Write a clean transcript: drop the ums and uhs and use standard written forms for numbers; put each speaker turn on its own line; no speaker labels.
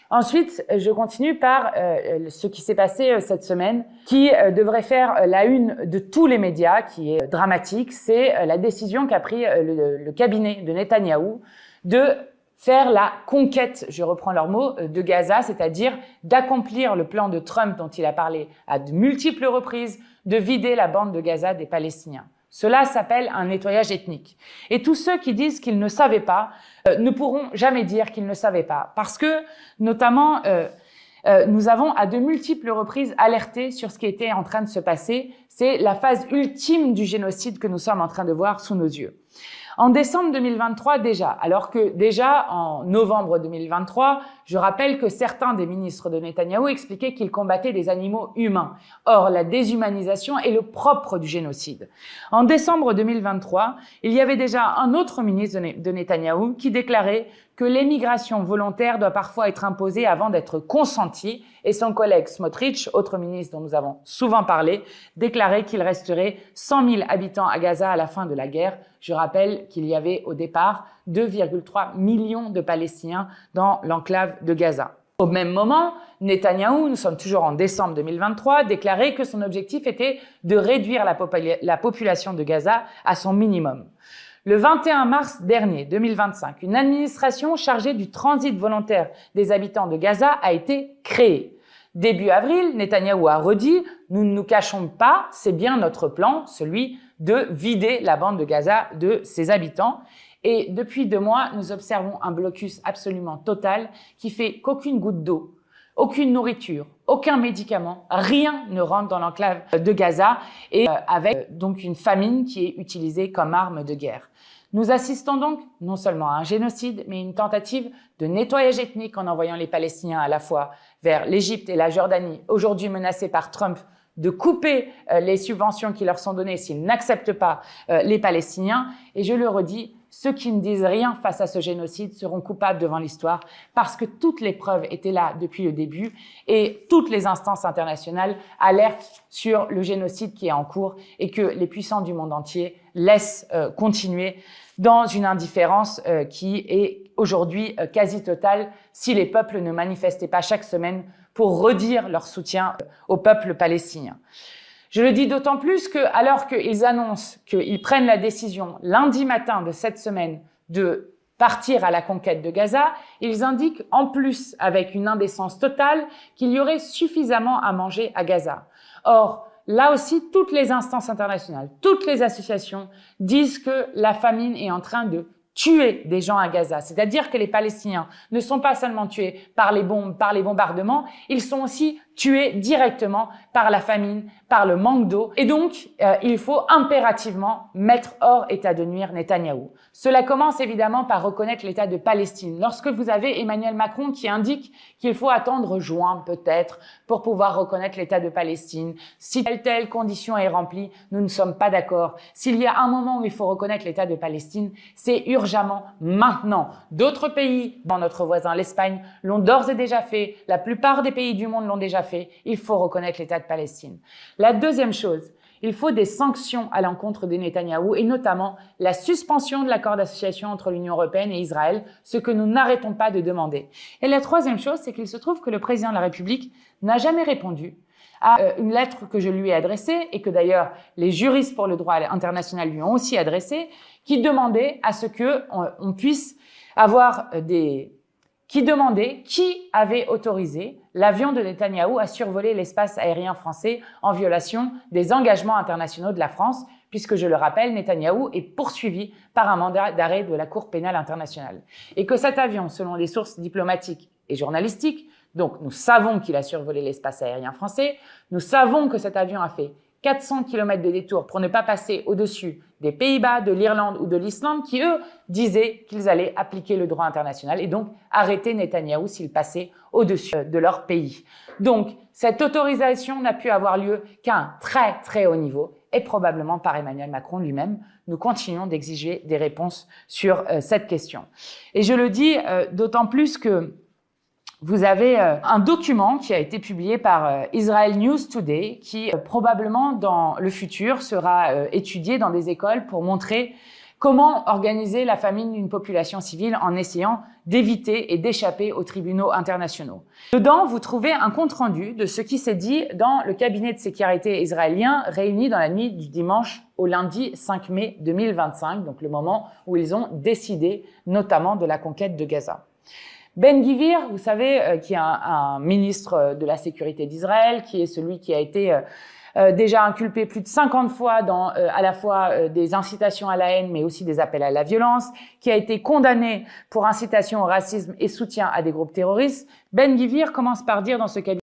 Ensuite, je continue par ce qui s'est passé cette semaine, qui devrait faire la une de tous les médias, qui est dramatique. C'est la décision qu'a pris le cabinet de Netanyahou de faire la conquête, je reprends leurs mots, de Gaza, c'est-à-dire d'accomplir le plan de Trump dont il a parlé à de multiples reprises, de vider la bande de Gaza des Palestiniens. Cela s'appelle un nettoyage ethnique. Et tous ceux qui disent qu'ils ne savaient pas ne pourront jamais dire qu'ils ne savaient pas. Parce que, notamment, nous avons à de multiples reprises alerté sur ce qui était en train de se passer. C'est la phase ultime du génocide que nous sommes en train de voir sous nos yeux. En décembre 2023 déjà, alors que déjà en novembre 2023, je rappelle que certains des ministres de Netanyahou expliquaient qu'ils combattaient des animaux humains. Or, la déshumanisation est le propre du génocide. En décembre 2023, il y avait déjà un autre ministre de Netanyahou qui déclarait que l'émigration volontaire doit parfois être imposée avant d'être consentie, et son collègue Smotrich, autre ministre dont nous avons souvent parlé, déclarait qu'il resterait 100 000 habitants à Gaza à la fin de la guerre. Je rappelle qu'il y avait au départ 2,3 millions de Palestiniens dans l'enclave de Gaza. Au même moment, Netanyahou, nous sommes toujours en décembre 2023, déclarait que son objectif était de réduire la population de Gaza à son minimum. Le 21 mars dernier, 2025, une administration chargée du transit volontaire des habitants de Gaza a été créée. Début avril, Netanyahou a redit « Nous ne nous cachons pas, c'est bien notre plan, celui de vider la bande de Gaza de ses habitants ». Et depuis 2 mois, nous observons un blocus absolument total qui fait qu'aucune goutte d'eau, aucune nourriture, aucun médicament, rien ne rentre dans l'enclave de Gaza et avec donc une famine qui est utilisée comme arme de guerre. Nous assistons donc non seulement à un génocide, mais une tentative de nettoyage ethnique en envoyant les Palestiniens à la fois vers l'Égypte et la Jordanie, aujourd'hui menacés par Trump de couper les subventions qui leur sont données s'ils n'acceptent pas les Palestiniens. Et je le redis, ceux qui ne disent rien face à ce génocide seront coupables devant l'histoire parce que toutes les preuves étaient là depuis le début et toutes les instances internationales alertent sur le génocide qui est en cours et que les puissants du monde entier laissent continuer dans une indifférence qui est aujourd'hui quasi totale si les peuples ne manifestaient pas chaque semaine pour redire leur soutien au peuple palestinien. Je le dis d'autant plus que, alors qu'ils annoncent qu'ils prennent la décision lundi matin de cette semaine de partir à la conquête de Gaza, ils indiquent en plus, avec une indécence totale, qu'il y aurait suffisamment à manger à Gaza. Or, là aussi, toutes les instances internationales, toutes les associations disent que la famine est en train de tuer des gens à Gaza. C'est-à-dire que les Palestiniens ne sont pas seulement tués par les bombes, par les bombardements, ils sont aussi tués directement par la famine, par le manque d'eau. Et donc, il faut impérativement mettre hors état de nuire Netanyahou. Cela commence évidemment par reconnaître l'État de Palestine. Lorsque vous avez Emmanuel Macron qui indique qu'il faut attendre juin peut-être pour pouvoir reconnaître l'État de Palestine, si telle condition est remplie, nous ne sommes pas d'accord. S'il y a un moment où il faut reconnaître l'État de Palestine, c'est urgemment maintenant. D'autres pays, dans notre voisin l'Espagne, l'ont d'ores et déjà fait. La plupart des pays du monde l'ont déjà fait. Il faut reconnaître l'État de Palestine. La deuxième chose, il faut des sanctions à l'encontre de Netanyahou et notamment la suspension de l'accord d'association entre l'Union européenne et Israël, ce que nous n'arrêtons pas de demander. Et la troisième chose, c'est qu'il se trouve que le président de la République n'a jamais répondu à une lettre que je lui ai adressée et que d'ailleurs les juristes pour le droit international lui ont aussi adressée, qui demandait à ce que on puisse avoir qui demandait qui avait autorisé l'avion de Netanyahou à survoler l'espace aérien français en violation des engagements internationaux de la France, puisque, je le rappelle, Netanyahou est poursuivi par un mandat d'arrêt de la Cour pénale internationale. Et que cet avion, selon les sources diplomatiques et journalistiques, donc nous savons qu'il a survolé l'espace aérien français, nous savons que cet avion a fait 400 km de détour pour ne pas passer au-dessus des Pays-Bas, de l'Irlande ou de l'Islande qui, eux, disaient qu'ils allaient appliquer le droit international et donc arrêter Netanyahou s'il passait au-dessus de leur pays. Donc, cette autorisation n'a pu avoir lieu qu'à un très très haut niveau et probablement par Emmanuel Macron lui-même. Nous continuons d'exiger des réponses sur cette question. Et je le dis d'autant plus que vous avez un document qui a été publié par Israel News Today qui probablement dans le futur sera étudié dans des écoles pour montrer Comment organiser la famine d'une population civile en essayant d'éviter et d'échapper aux tribunaux internationaux. Dedans, vous trouvez un compte-rendu de ce qui s'est dit dans le cabinet de sécurité israélien réuni dans la nuit du dimanche au lundi 5 mai 2025, donc le moment où ils ont décidé notamment de la conquête de Gaza. Ben-Gvir, vous savez, qui est un ministre de la sécurité d'Israël, qui est celui qui a été déjà inculpé plus de 50 fois dans à la fois des incitations à la haine, mais aussi des appels à la violence, qui a été condamné pour incitation au racisme et soutien à des groupes terroristes. Ben-Gvir commence par dire dans ce cabinet